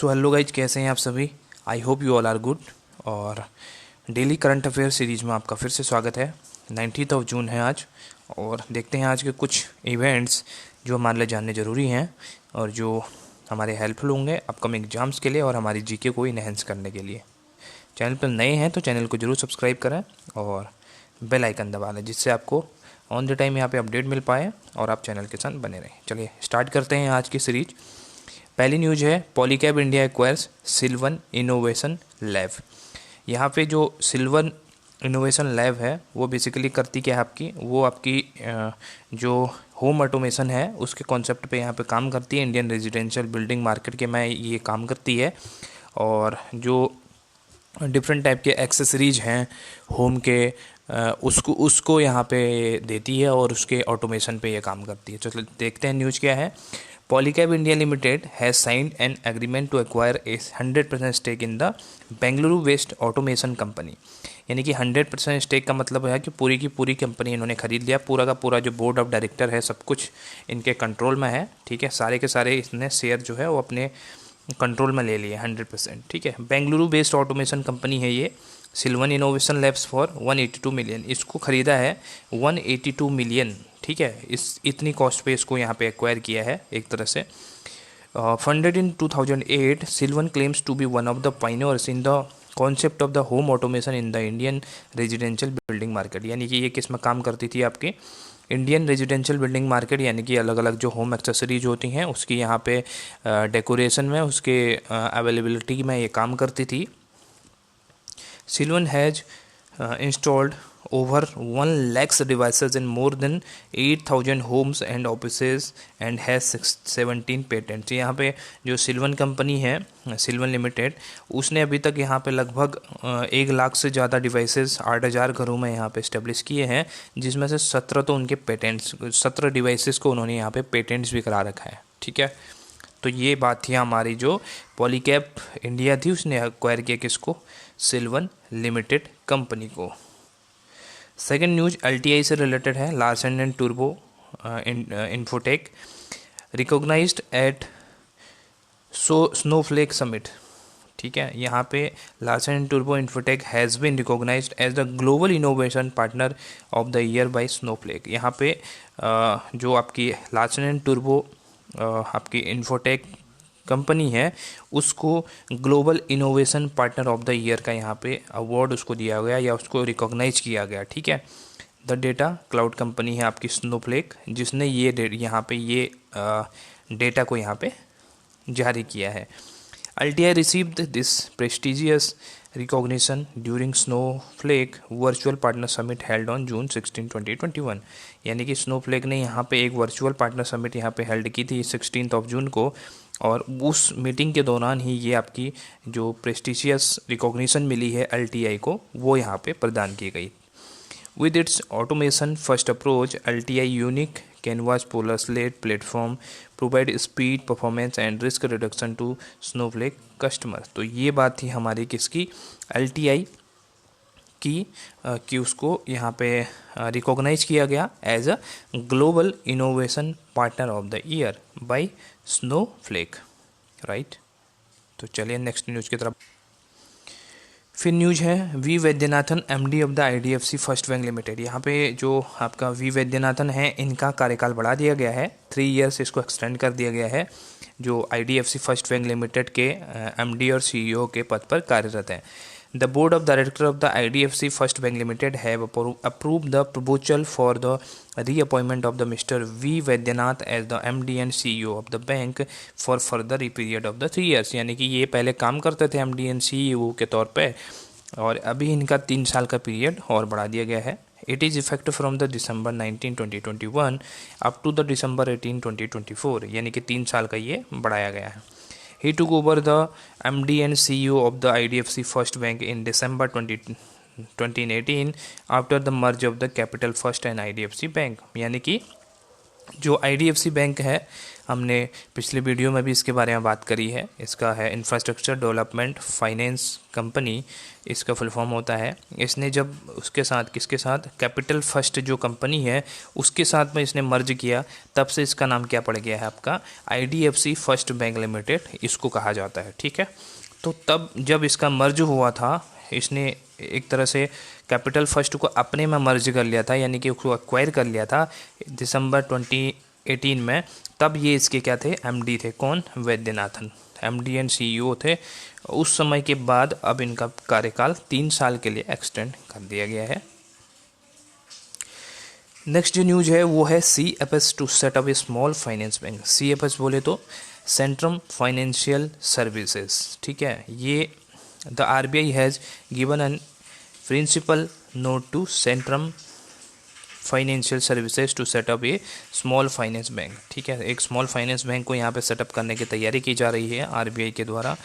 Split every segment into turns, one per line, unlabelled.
So hello guys, कैसे हैं आप सभी। I hope you all are good. और डेली करंट अफेयर सीरीज में आपका फिर से स्वागत है। 19 जून है आज, और देखते हैं आज के कुछ इवेंट्स जो हमारे लिए जानने ज़रूरी हैं और जो हमारे हेल्पफुल होंगे अपकमिंग एग्जाम्स के लिए और हमारी जीके को इनहेंस करने के लिए। चैनल पर नए हैं तो चैनल को ज़रूर सब्सक्राइब करें और बेल आइकन दबा लें, जिससे आपको ऑन द टाइम यहाँ पे अपडेट मिल पाए और आप चैनल के साथ बने रहें। चलिए स्टार्ट करते हैं आज की सीरीज। पहली न्यूज़ है, Polycab India acquires Sylvan innovation lab. यहाँ पे जो सिल्वन इनोवेशन लैब है वो बेसिकली करती क्या है वो आपकी जो होम ऑटोमेशन है उसके कॉन्सेप्ट पे यहाँ पे काम करती है। इंडियन रेजिडेंशियल बिल्डिंग मार्केट के में ये काम करती है, और जो डिफरेंट टाइप के एक्सेसरीज हैं होम के उसको यहाँ पे देती है और उसके ऑटोमेशन पे ये काम करती है। चलो देखते हैं न्यूज़ क्या है। Polycab India Limited has signed an agreement to acquire a 100% stake in the बेंगलुरु-based automation company। यानी कि 100% स्टेक का मतलब है कि पूरी की पूरी कंपनी इन्होंने खरीद लिया। पूरा का पूरा जो बोर्ड ऑफ डायरेक्टर है सब कुछ इनके कंट्रोल में है। ठीक है, सारे के सारे इसने शेयर जो है वो अपने कंट्रोल में ले लिए 100%। ठीक है, बेंगलुरु बेस्ड ऑटोमेशन कंपनी है ये, सिल्वन इनोवेशन लैब्स फॉर 182 मिलियन। इसको ख़रीदा है 182 मिलियन। ठीक है, इस इतनी कॉस्ट पे इसको यहाँ पे एक्वायर किया है एक तरह से। Funded in 2008, Sylvan claims to be one of the pioneers in the concept of the home automation in the Indian residential building market. यानी कि ये किस में काम करती थी आपकी इंडियन रेजिडेंशियल बिल्डिंग मार्केट, यानी कि अलग अलग जो होम एक्सेसरीज होती हैं उसकी यहाँ पे डेकोरेशन में उसके अवेलेबिलिटी में ये काम करती थी। सिल्वन has installed over 1 lakhs devices in more than 8,000 homes and offices and has 17 patents। यहाँ पे जो सिल्वन कंपनी है, सिल्वन लिमिटेड, उसने अभी तक यहाँ पे लगभग 1 लाख से ज़्यादा डिवाइसेस 8,000 घरों में यहाँ पे इस्टेब्लिश किए हैं, जिसमें से 17 तो उनके पेटेंट्स, 17 डिवाइसेस को उन्होंने यहाँ पे पेटेंट्स भी करा रखा है। ठीक है, तो ये बात थी हमारी जो पॉलीकैब इंडिया थी उसने एक्वायर किया किसको, सिल्वन लिमिटेड कंपनी को। सेकंड न्यूज एलटीआई से रिलेटेड है। Larsen and Toubro Infotech recognised at Snowflake summit. ठीक है, यहाँ पे Larsen and Toubro Infotech has been recognised as the global innovation partner of the year by Snowflake. यहाँ पे जो आपकी लार्सन एंड टूब्रो आपकी इन्फोटेक कंपनी है उसको global innovation partner of the year का यहाँ पे अवार्ड उसको दिया गया या उसको रिकॉग्नाइज किया गया। ठीक है, द डेटा क्लाउड कंपनी है आपकी स्नोफ्लेक, जिसने ये यहाँ पे ये डेटा को यहाँ पे जारी किया है। LTI received this prestigious recognition during Snowflake Virtual Partner Summit held on June 16, 2021। यानी कि स्नोफ्लेक ने यहाँ पे एक वर्चुअल पार्टनर समिट यहाँ पे हेल्ड की थी 16 जून को, और उस मीटिंग के दौरान ही ये आपकी जो प्रेस्टिजियस रिकॉग्निशन मिली है LTI को वो यहाँ पे प्रदान की गई। With its automation first approach, LTI unique Canvas Polar Slate platform provide speed, performance and risk reduction to Snowflake customers। तो ये बात थी हमारी किसकी, LTI की, कि उसको यहाँ पे रिकॉग्नाइज किया गया as a global innovation partner of the year by Snowflake. Right, तो चलिए नेक्स्ट न्यूज़ की तरफ। फिर न्यूज़ है V Vaidyanathan MD of the IDFC first bank limited. यहाँ पे जो आपका वी वैद्यनाथन है इनका कार्यकाल बढ़ा दिया गया है, 3 ईयर्स इसको एक्सटेंड कर दिया गया है, जो IDFC फर्स्ट बैंक लिमिटेड के MD और CEO के पद पर कार्यरत हैं। The board of directors of the IDFC First Bank Limited have approved the proposal for the reappointment of the Mr. V. Vaidyanath as the MD and CEO of the bank for further period of the 3 years। यानी कि ये पहले काम करते थे MD and CEO के तौर पे, और अभी इनका 3 साल का पीरियड और बढ़ा दिया गया है। It is effective from the December 19, 2021 up to the December 18, 2024। यानी कि 3 साल का ये बढ़ाया गया है। He took over the MD and CEO of the IDFC First Bank in December 2018 after the merge of the Capital First and IDFC Bank। यानी कि जो आईडीएफसी बैंक है, हमने पिछले वीडियो में भी इसके बारे में बात करी है। इसका है इंफ्रास्ट्रक्चर डेवलपमेंट फाइनेंस कंपनी, इसका फुल फॉर्म होता है। इसने जब उसके साथ किसके साथ कैपिटल फर्स्ट जो कंपनी है उसके साथ में इसने मर्ज किया, तब से इसका नाम क्या पड़ गया है आपका आईडीएफसी फर्स्ट बैंक लिमिटेड, इसको कहा जाता है। ठीक है, तो तब जब इसका मर्ज हुआ था, इसने एक तरह से कैपिटल फर्स्ट को अपने में मर्ज कर लिया था, यानी कि उसको एक्वायर कर लिया था दिसंबर 2018 में। तब ये इसके क्या थे, एमडी थे। कौन? वैद्यनाथन, एमडी एंड सीईओ थे। उस समय के बाद अब इनका कार्यकाल 3 साल के लिए एक्सटेंड कर दिया गया है। नेक्स्ट जो न्यूज है वो है CFS to set up a small finance bank. CFS बोले तो सेंट्रम फाइनेंशियल सर्विसेज। ठीक है, ये the RBI has given in principle note to Centrum financial services to set up a small finance bank. ठीक है, एक स्मॉल फाइनेंस बैंक को यहाँ पे सेटअप करने की तैयारी की जा रही है RBI के द्वारा।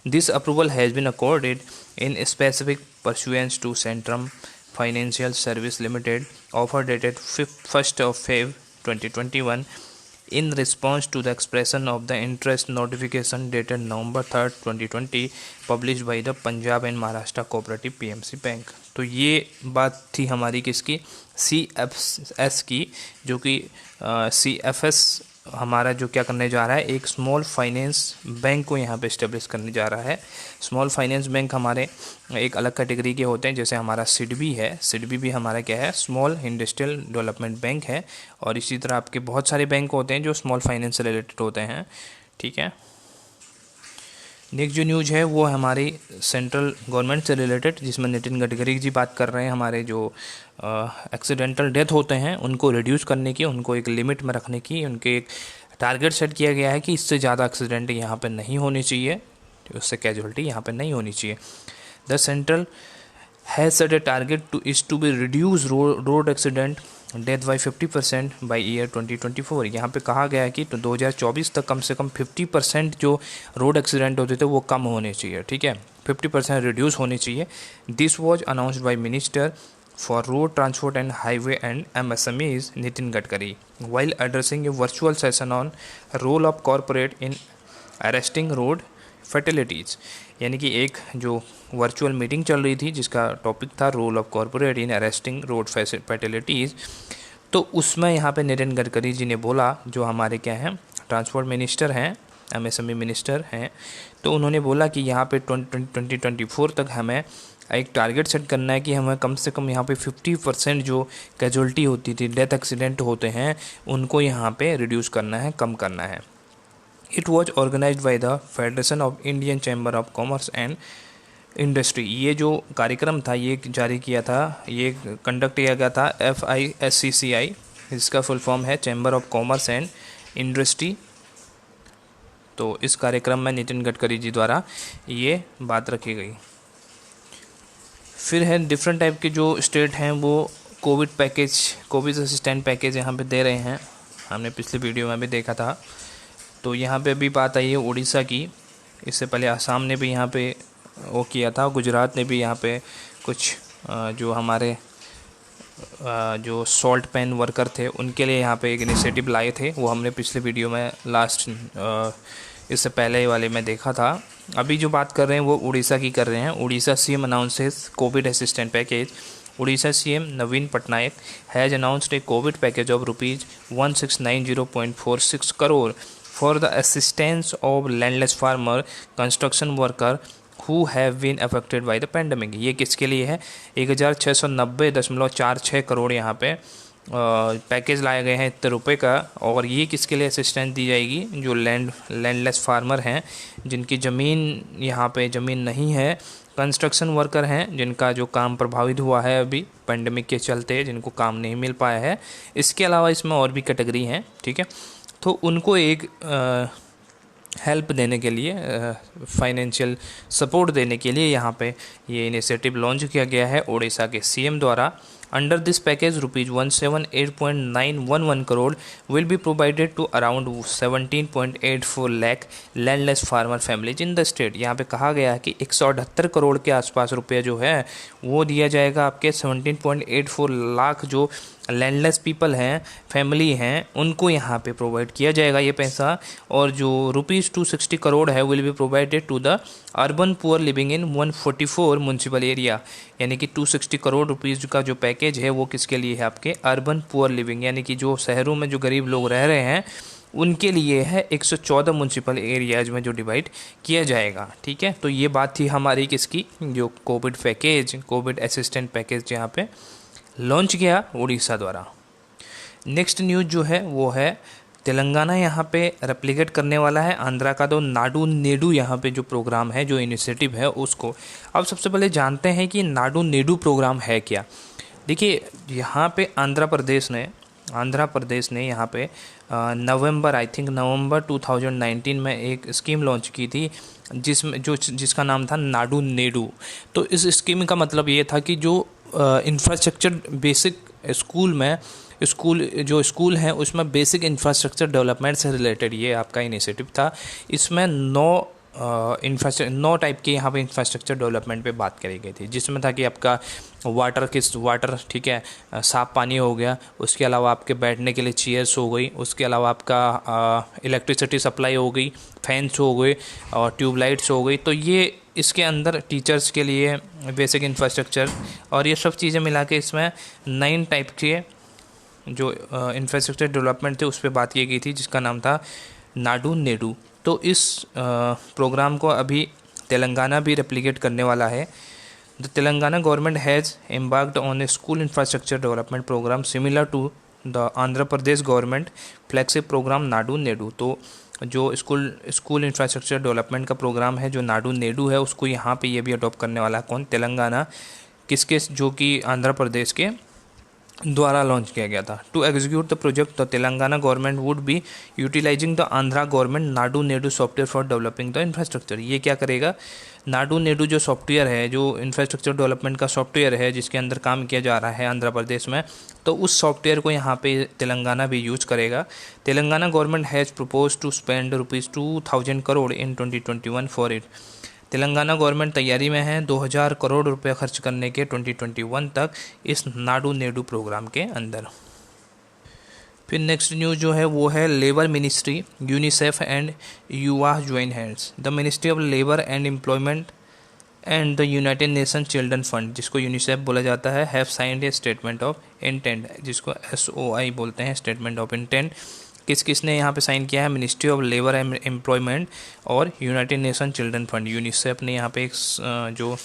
This approval has been accorded in specific pursuance to Centrum financial service limited offer dated 1st of Feb 2021 in response to the expression of the interest notification dated November 3rd 2020 published by the Punjab and Maharashtra Cooperative PMC Bank। तो ये बात थी हमारी किसकी, CFS की, जो कि CFS हमारा जो क्या करने जा रहा है, एक स्मॉल फाइनेंस बैंक को यहाँ पे इस्टेब्लिश करने जा रहा है। स्मॉल फाइनेंस बैंक हमारे एक अलग कैटेगरी के होते हैं, जैसे हमारा सिडबी है। सिडबी भी हमारा क्या है, स्मॉल इंडस्ट्रियल डेवलपमेंट बैंक है। और इसी तरह आपके बहुत सारे बैंक होते हैं जो स्मॉल फाइनेंस से रिलेटेड होते हैं। ठीक है, नेक्स्ट जो न्यूज़ है वो हमारी सेंट्रल गवर्नमेंट से रिलेटेड, जिसमें नितिन गडकरी जी बात कर रहे हैं। हमारे जो एक्सीडेंटल डेथ होते हैं उनको रिड्यूस करने की, उनको एक लिमिट में रखने की, उनके एक टारगेट सेट किया गया है कि इससे ज़्यादा एक्सीडेंट यहाँ पे नहीं होने चाहिए, उससे कैजुअलिटी यहाँ पे नहीं होनी चाहिए। The central has set a target to be reduce road accident death by 50% by year 2024। यहाँ पे कहा गया है कि 2024 तक कम से कम 50% जो रोड एक्सीडेंट होते थे वो कम होने चाहिए। ठीक है, 50% रिड्यूस होने चाहिए। This was announced by minister for road transport and highway and MSMEs Nitin Gadkari while addressing a virtual session on role of corporate in arresting road fatalities. यानी कि एक जो वर्चुअल मीटिंग चल रही थी जिसका टॉपिक था role of corporate in arresting road fatalities, तो उसमें यहाँ पे नितिन गडकरी जी ने बोला, जो हमारे क्या हैं ट्रांसपोर्ट मिनिस्टर हैं, MSME मिनिस्टर हैं, तो उन्होंने बोला कि यहाँ पे 2024 तक हमें एक टारगेट सेट करना है कि हमें कम से कम यहाँ पे 50% जो कैजुअलिटी होती थी, डेथ एक्सीडेंट होते हैं, उनको यहाँ पे रिड्यूस करना है, कम करना है। It was organise by the federation of Indian chamber of commerce and industry. ये जो कार्यक्रम था ये जारी किया था, ये कंडक्ट किया गया था FISCCI, इसका फुल फॉर्म है chamber of commerce and industry. तो इस कार्यक्रम में नितिन गडकरी जी द्वारा ये बात रखी गई। फिर है डिफरेंट टाइप के जो स्टेट हैं वो Covid package, Covid assistant package यहाँ पे दे रहे हैं। हमने पिछले वीडियो में भी देखा था। तो यहाँ पे भी बात आई है उड़ीसा की, इससे पहले आसाम ने भी यहाँ पे वो किया था, गुजरात ने भी यहाँ पे कुछ जो हमारे जो सॉल्ट पेन वर्कर थे उनके लिए यहाँ पे एक इनिशिएटिव लाए थे। वो हमने पिछले वीडियो में लास्ट इससे पहले वाले में देखा था। अभी जो बात कर रहे हैं वो उड़ीसा की कर रहे हैं। Orissa CM announces covid assistant package. Orissa CM Naveen Patnaik has announced a covid package of ₹1690.46 crore for the assistance of landless farmer construction worker who have been affected by the pandemic. ये किसके लिए है? 1690.46 करोड़ यहाँ पे पैकेज लाए गए हैं इतने रुपये का। और ये किसके लिए असिस्टेंस दी जाएगी? जो लैंडलेस फार्मर हैं, जिनकी ज़मीन यहाँ पे ज़मीन नहीं है, कंस्ट्रक्शन वर्कर हैं जिनका जो काम प्रभावित हुआ है अभी पेंडेमिक के चलते, जिनको काम नहीं मिल पाया है। इसके अलावा इसमें और भी कैटेगरी हैं, ठीक है। तो उनको एक हेल्प देने के लिए, फाइनेंशियल सपोर्ट देने के लिए यहाँ पे ये इनिशिएटिव लॉन्च किया गया है उड़ीसा के CM द्वारा। Under this package ₹178.911 crore will be provided to around 17.84 lakh landless farmer families in the state. यहाँ पे कहा गया है कि 178 करोड़ के आसपास रुपये जो है वो दिया जाएगा आपके 17.84 लाख जो लैंडलेस पीपल हैं, फैमिली हैं, उनको यहाँ पे प्रोवाइड किया जाएगा ये पैसा। और जो ₹260 करोड़ है will be provided to the urban poor living in 144 municipal area. यानी कि 260 करोड़ रुपीज़ का जो पैकेज है वो किसके लिए है, आपके अर्बन पुअर लिविंग, यानी कि जो शहरों में जो गरीब लोग रह रहे हैं उनके लिए है। 114 म्यूनसिपल एरियाज में जो डिवाइड किया जाएगा। ठीक है, तो ये बात थी हमारी किसकी, जो Covid package, Covid assistant package यहाँ पे लॉन्च किया उड़ीसा द्वारा। नेक्स्ट न्यूज़ जो है वो है तेलंगाना यहाँ पे रेप्लिकेट करने वाला है आंध्रा का तो नाडू नेडू यहाँ पे जो प्रोग्राम है, जो इनिशिएटिव है उसको। अब सबसे पहले जानते हैं कि नाडू नेडू प्रोग्राम है क्या। देखिए, यहाँ पे आंध्र प्रदेश ने यहाँ पे नवंबर 2019 में एक स्कीम लॉन्च की थी जिसका नाम था नाडू नेडू। तो इस स्कीम का मतलब ये था कि जो इंफ्रास्ट्रक्चर बेसिक स्कूल हैं उसमें बेसिक इंफ्रास्ट्रक्चर डेवलपमेंट से रिलेटेड ये आपका इनिशिएटिव था। इसमें 9 टाइप के यहाँ पे इंफ्रास्ट्रक्चर डेवलपमेंट पे बात करी गई थी, जिसमें था कि आपका वाटर, ठीक है, साफ पानी हो गया, उसके अलावा आपके बैठने के लिए चेयर्स हो गई, उसके अलावा आपका इलेक्ट्रिसिटी सप्लाई हो गई, फैंस हो गए और ट्यूबलाइट्स हो गई। तो ये इसके अंदर टीचर्स के लिए बेसिक इंफ्रास्ट्रक्चर और ये सब चीज़ें मिला के इसमें 9 टाइप के जो इंफ्रास्ट्रक्चर डेवलपमेंट थे उस पर बात की गई थी, जिसका नाम था नाडू नेडू। तो इस प्रोग्राम को अभी तेलंगाना भी रेप्लिकेट करने वाला है। The Telangana government has embarked on a school infrastructure development programme similar to the Andhra Pradesh government flagship programme Nadu Nedu. तो जो स्कूल इंफ्रास्ट्रक्चर डेवलपमेंट का प्रोग्राम है जो नाडू नेडू है, उसको यहाँ पे ये भी अडॉप्ट करने वाला है कौन, तेलंगाना, किसके, जो कि आंध्र प्रदेश के द्वारा लॉन्च किया गया था। To execute the project the Telangana government would be utilising the Andhra government Nadu Nedu software for developing the infrastructure. ये क्या करेगा, नाडू नेडू जो सॉफ्टवेयर है, जो इंफ्रास्ट्रक्चर डेवलपमेंट का सॉफ्टवेयर है जिसके अंदर काम किया जा रहा है आंध्र प्रदेश में, तो उस सॉफ्टवेयर को यहाँ पे तेलंगाना भी यूज करेगा। Telangana government has propose to spend ₹2,000 crore in 2021 for it. Telangana government तैयारी में है 2000 करोड़ रुपए खर्च करने के 2021 तक इस नाडू नेडू प्रोग्राम के अंदर। फिर नेक्स्ट न्यूज़ जो है वो है लेबर मिनिस्ट्री, यूनिसेफ एंड युवा join hands. The ministry of labour and employment and the United Nation children fund, जिसको यूनिसेफ बोला जाता है, have signed A statement of intent, जिसको SOI बोलते हैं, स्टेटमेंट ऑफ इंटेंट। किसने यहाँ पे साइन किया है, ministry of labour and employment और United Nation children fund, UNICEF ने यहाँ पे एक जो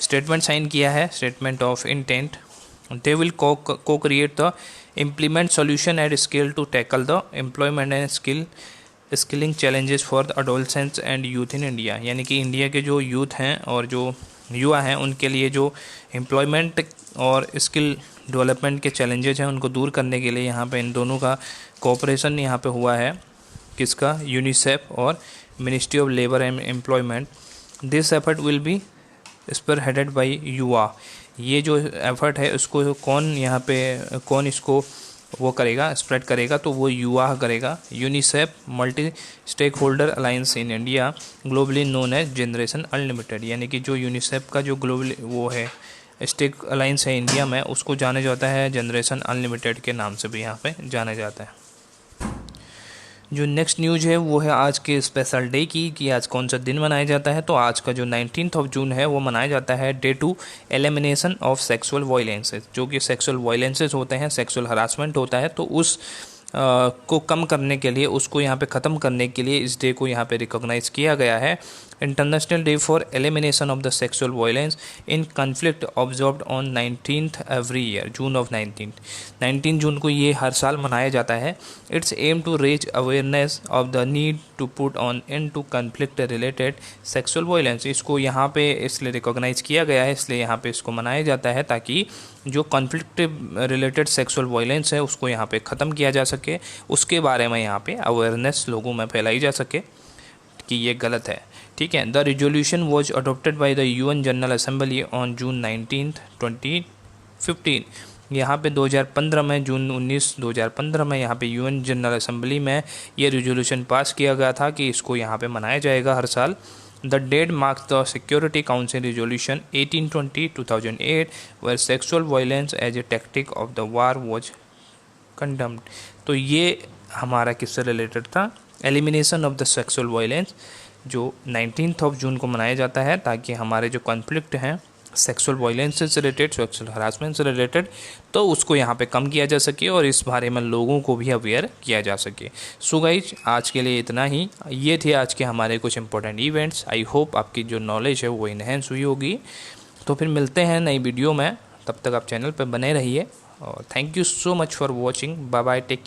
स्टेटमेंट साइन किया है, statement of intent. They will cocreate the implement solution at scale to tackle the employment and skilling challenges for the adolescents and youth in India. यानी कि India के जो यूथ हैं और जो युवा हैं उनके लिए जो एम्प्लॉयमेंट और स्किल डेवलपमेंट के चैलेंजेस हैं उनको दूर करने के लिए यहाँ पे इन दोनों का कोऑपरेशन यहाँ पे हुआ है, किसका, यूनिसेफ और ministry of labour and employment. This effort will be spearheaded by Yuva. ये जो एफर्ट है उसको कौन इसको वो करेगा, स्प्रेड करेगा, तो वो युवा करेगा। UNICEF multi stakeholder alliance in India globally known as generation unlimited. यानी कि जो यूनिसेफ का जो ग्लोबली वो है स्टेक अलायंस है इंडिया में, उसको जाना जाता है जनरेशन अनलिमिटेड के नाम से भी यहाँ पे जाना जाता है। जो नेक्स्ट न्यूज़ है वो है आज के स्पेशल डे की, कि आज कौन सा दिन मनाया जाता है। तो आज का जो 19 जून है वो मनाया जाता है day to elimination of sexual violences. जो कि सेक्सुअल वायलेंसेस होते हैं, सेक्सुअल हरासमेंट होता है, तो उस को कम करने के लिए, उसको यहाँ पे ख़त्म करने के लिए इस डे को यहाँ पे रिकॉग्नाइज किया गया है। International day for elimination of the sexual violence in conflict observed on 19th every year, June of 19 जून को ये हर साल मनाया जाता है। Its aim to raise awareness of the need to put on end to conflict related sexual violence. इसको यहाँ पे इसलिए रिकॉग्नाइज किया गया है, इसलिए यहाँ पे इसको मनाया जाता है ताकि जो कॉन्फ्लिक्ट रिलेटेड सेक्सुअल वायलेंस है उसको यहाँ पे ख़त्म किया जा सके, उसके बारे में यहाँ पे अवेयरनेस लोगों में फैलाई जा सके कि ये गलत है। ठीक है, the resolution was adopted by the UN general assembly on June 19, 2015। यहाँ पे 2015 में, जून 19, 2015 में यहाँ पे UN जनरल असेंबली में ये रिजोल्यूशन पास किया गया था कि इसको यहाँ पे मनाया जाएगा हर साल। The date marks the Security Council Resolution 1820-2008, where sexual violence as a tactic of the war was condemned. तो ये हमारा किससे रिलेटेड था? Elimination of the sexual violence, जो 19 जून को मनाया जाता है ताकि हमारे जो कॉन्फ्लिक्ट हैं सेक्सुअल वायलेंस से रिलेटेड, सेक्सुअल हरासमेंट से रिलेटेड, तो उसको यहाँ पे कम किया जा सके और इस बारे में लोगों को भी अवेयर किया जा सके। सो गाइज, आज के लिए इतना ही। ये थे आज के हमारे कुछ इंपॉर्टेंट इवेंट्स। आई होप आपकी जो नॉलेज है वो इन्हेंस हुई होगी। तो फिर मिलते हैं नई वीडियो में, तब तक आप चैनल पर बने रहिए और thank you so much for watching. Bye bye, take care.